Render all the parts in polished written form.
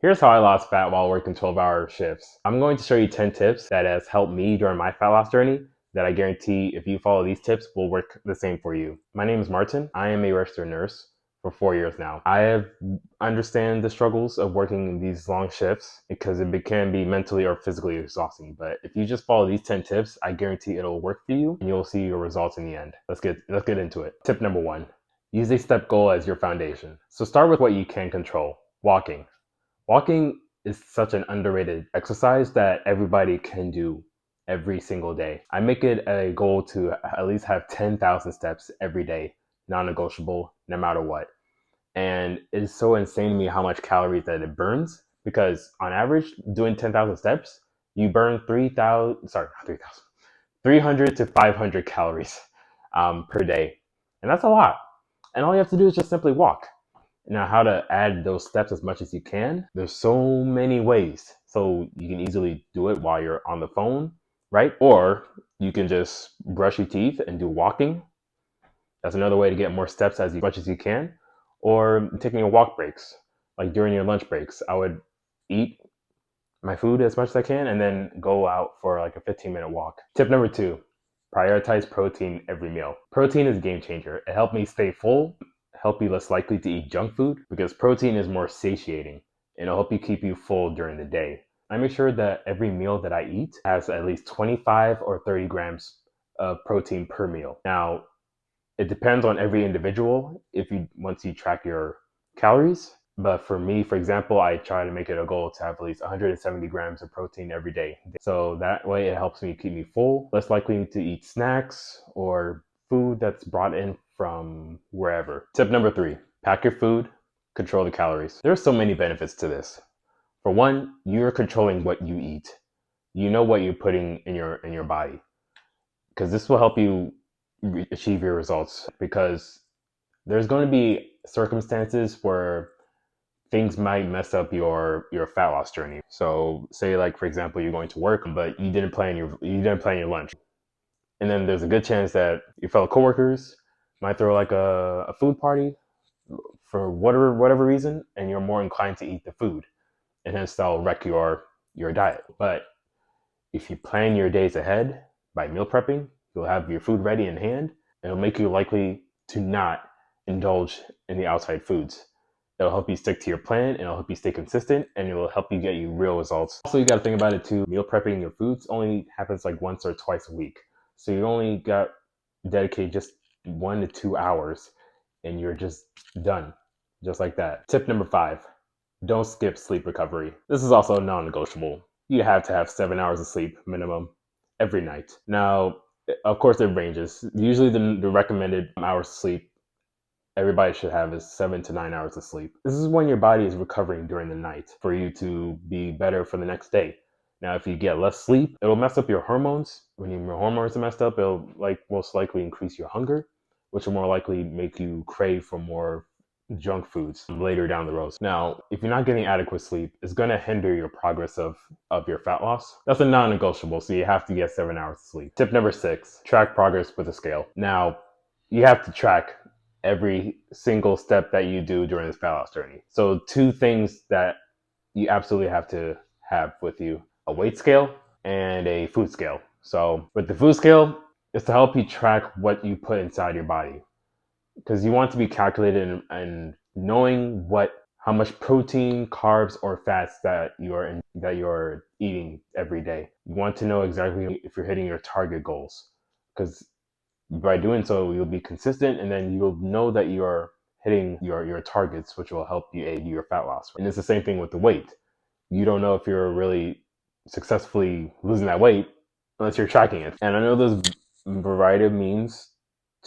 Here's how I lost fat while working 12-hour shifts. I'm going to show you 10 tips that has helped me during my fat loss journey that I guarantee if you follow these tips will work the same for you. My name is Martin. I am a registered nurse for 4 years now. I have understand the struggles of working these long shifts because it can be mentally or physically exhausting. But if you just follow these 10 tips, I guarantee it'll work for you and you'll see your results in the end. Let's get into it. Tip number 1. Use a step goal as your foundation. So start with what you can control. Walking. Walking is such an underrated exercise that everybody can do every single day. I make it a goal to at least have 10,000 steps every day, non-negotiable, no matter what. And it is so insane to me how much calories that it burns because on average, doing 10,000 steps, you burn 300 to 500 calories per day. And that's a lot. And all you have to do is just simply walk. Now, how to add those steps as much as you can, there's so many ways. So you can easily do it while you're on the phone, right? Or you can just brush your teeth and do walking. That's another way to get more steps as much as you can. Or taking your walk breaks, like during your lunch breaks. I would eat my food as much as I can and then go out for like a 15-minute walk. Tip number 2, prioritize protein every meal. Protein is a game changer. It helped me stay full, help you less likely to eat junk food because protein is more satiating and it'll help you keep you full during the day. I make sure that every meal that I eat has at least 25 or 30 grams of protein per meal. Now, it depends on every individual if you once you track your calories. But for me, for example, I try to make it a goal to have at least 170 grams of protein every day. So that way it helps me keep me full, less likely to eat snacks or food that's brought in from wherever. Tip number 3, pack your food, control the calories. There's so many benefits to this. For one, you're controlling what you eat. You know what you're putting in your body because this will help you achieve your results because there's going to be circumstances where things might mess up your fat loss journey. So say like for example you're going to work but you didn't plan your lunch. And then there's a good chance that your fellow coworkers might throw like a food party for whatever reason and you're more inclined to eat the food and hence that'll wreck your diet. But if you plan your days ahead by meal prepping, you'll have your food ready in hand and it'll make you likely to not indulge in the outside foods. It'll help you stick to your plan, and it'll help you stay consistent, and it will help you get you real results. Also, you got to think about it too. Meal prepping your foods only happens like once or twice a week. So you only got dedicated just 1 to 2 hours and you're just done. Just like that. Tip number 5, don't skip sleep recovery. This is also non-negotiable. You have to have 7 hours of sleep minimum every night. Now, of course, it ranges. Usually the recommended hours of sleep everybody should have is 7 to 9 hours of sleep. This is when your body is recovering during the night for you to be better for the next day. Now, if you get less sleep, it'll mess up your hormones. When your hormones are messed up, it'll most likely increase your hunger, which will more likely make you crave for more junk foods later down the road. Now, if you're not getting adequate sleep, it's going to hinder your progress of your fat loss. That's a non-negotiable, so you have to get 7 hours of sleep. Tip number 6, track progress with a scale. Now, you have to track every single step that you do during this fat loss journey. So 2 things that you absolutely have to have with you: a weight scale and a food scale. So with the food scale, it's to help you track what you put inside your body because you want to be calculated and knowing how much protein, carbs, or fats that you're eating every day. You want to know exactly if you're hitting your target goals because by doing so, you'll be consistent and then you'll know that you're hitting your targets, which will help you aid your fat loss. And it's the same thing with the weight. You don't know if you're really successfully losing that weight unless you're tracking it. And I know there's a variety of means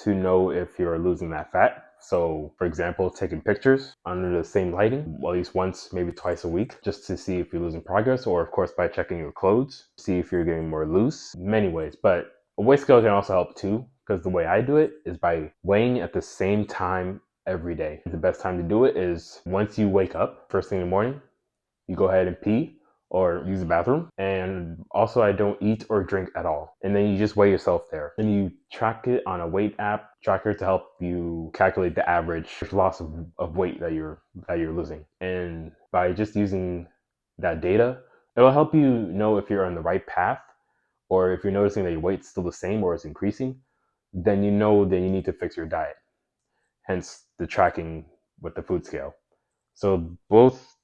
to know if you're losing that fat. So, for example, taking pictures under the same lighting, at least once, maybe twice a week, just to see if you're losing progress, or of course by checking your clothes, see if you're getting more loose. Many ways, but a weight scale can also help too, because the way I do it is by weighing at the same time every day. The best time to do it is once you wake up, first thing in the morning, you go ahead and pee, or use the bathroom. And also I don't eat or drink at all. And then you just weigh yourself there. And you track it on a weight app tracker to help you calculate the average loss of weight that you're losing. And by just using that data, it'll help you know if you're on the right path, or if you're noticing that your weight's still the same or it's increasing, then you know that you need to fix your diet. Hence the tracking with the food scale. So both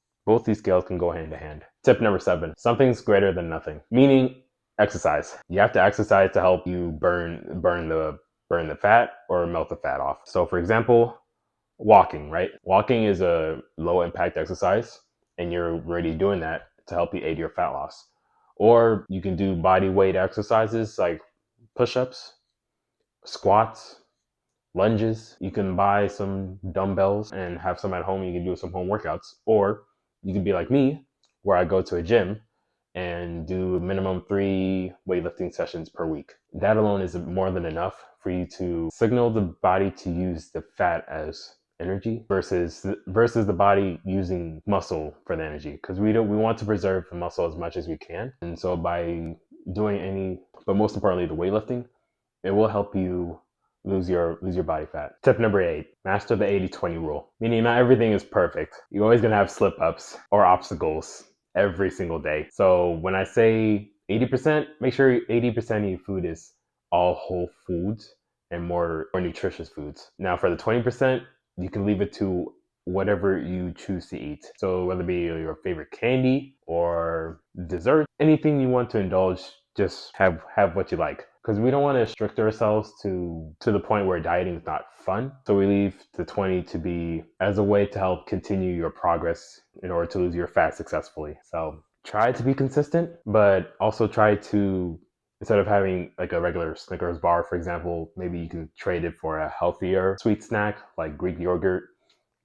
these scales can go hand in hand. Tip number 7, something's greater than nothing. Meaning exercise. You have to exercise to help you burn the fat or melt the fat off. So for example, walking, right? Walking is a low impact exercise, and you're already doing that to help you aid your fat loss. Or you can do body weight exercises like push-ups, squats, lunges. You can buy some dumbbells and have some at home. You can do some home workouts. Or you can be like me, where I go to a gym and do minimum 3 weightlifting sessions per week. That alone is more than enough for you to signal the body to use the fat as energy versus the body using muscle for the energy, because we want to preserve the muscle as much as we can. And so by doing but most importantly, the weightlifting, it will help you lose your body fat. Tip number 8, master the 80-20 rule. Meaning not everything is perfect. You're always gonna have slip ups or obstacles every single day. So when I say 80%, make sure 80% of your food is all whole foods and more nutritious foods. Now for the 20%, you can leave it to whatever you choose to eat. So whether it be your favorite candy or dessert, anything you want to indulge, just have what you like. Because we don't want to restrict ourselves to the point where dieting is not fun. So we leave the 20 to be as a way to help continue your progress in order to lose your fat successfully. So try to be consistent, but also try to, instead of having like a regular Snickers bar, for example, maybe you can trade it for a healthier sweet snack like Greek yogurt,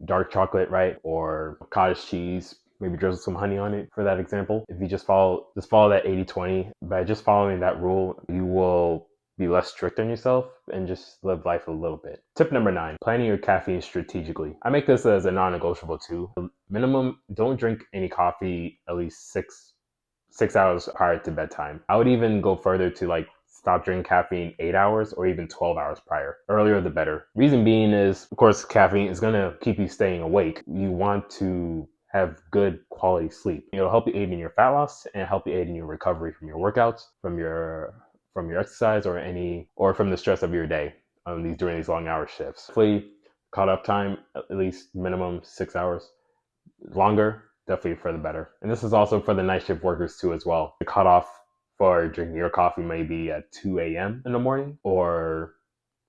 dark chocolate, right? Or cottage cheese, maybe drizzle some honey on it for that example. If you just follow that 80-20, by just following that rule, you will be less strict on yourself and just live life a little bit. Tip number 9, planning your caffeine strategically. I make this as a non-negotiable too. Minimum, don't drink any coffee at least 6 hours prior to bedtime. I would even go further to like stop drinking caffeine 8 hours or even 12 hours prior. Earlier the better. Reason being is, of course, caffeine is going to keep you staying awake. You want to have good quality sleep. It'll help you aid in your fat loss and help you aid in your recovery from your workouts, from your exercise, or from the stress of your day during these long hour shifts. Hopefully, caught up time at least minimum 6 hours. Longer, definitely for the better. And this is also for the night shift workers too as well. The cutoff for drinking your coffee may be at 2 a.m. in the morning or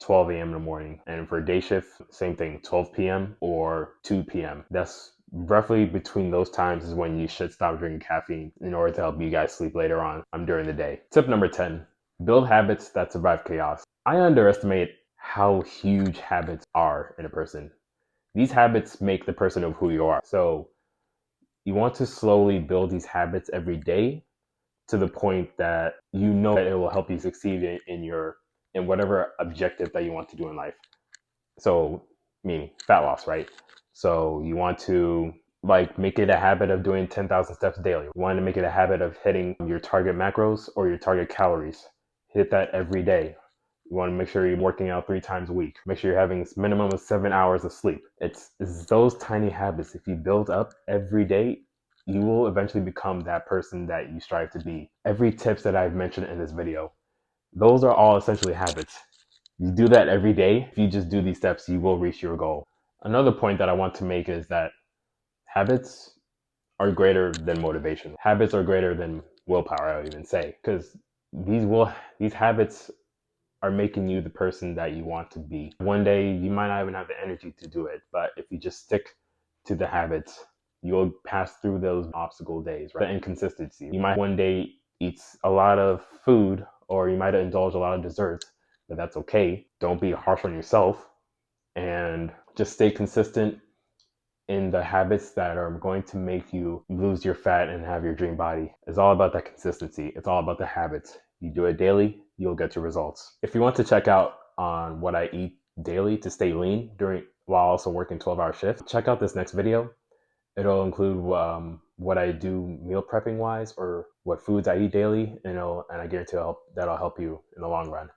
12 a.m. in the morning. And for day shift, same thing, 12 p.m. or 2 p.m. That's roughly between those times is when you should stop drinking caffeine in order to help you guys sleep later on during the day. Tip number 10, build habits that survive chaos. I underestimate how huge habits are in a person. These habits make the person of who you are. So you want to slowly build these habits every day to the point that you know that it will help you succeed in whatever objective that you want to do in life. So meaning fat loss, right? So you want to like make it a habit of doing 10,000 steps daily. You want to make it a habit of hitting your target macros or your target calories. Hit that every day. You want to make sure you're working out 3 times a week. Make sure you're having a minimum of 7 hours of sleep. It's those tiny habits. If you build up every day, you will eventually become that person that you strive to be. Every tips that I've mentioned in this video, those are all essentially habits. You do that every day. If you just do these steps, you will reach your goal. Another point that I want to make is that habits are greater than motivation. Habits are greater than willpower, I would even say, because these habits are making you the person that you want to be. One day you might not even have the energy to do it, but if you just stick to the habits, you'll pass through those obstacle days, right? The inconsistency. You might one day eat a lot of food, or you might indulge a lot of desserts, but that's okay. Don't be harsh on yourself, and just stay consistent in the habits that are going to make you lose your fat and have your dream body. It's all about that consistency. It's all about the habits. You do it daily, you'll get your results. If you want to check out on what I eat daily to stay lean while also working 12-hour shifts, check out this next video. It'll include what I do meal prepping wise or what foods I eat daily, and I guarantee that'll help you in the long run.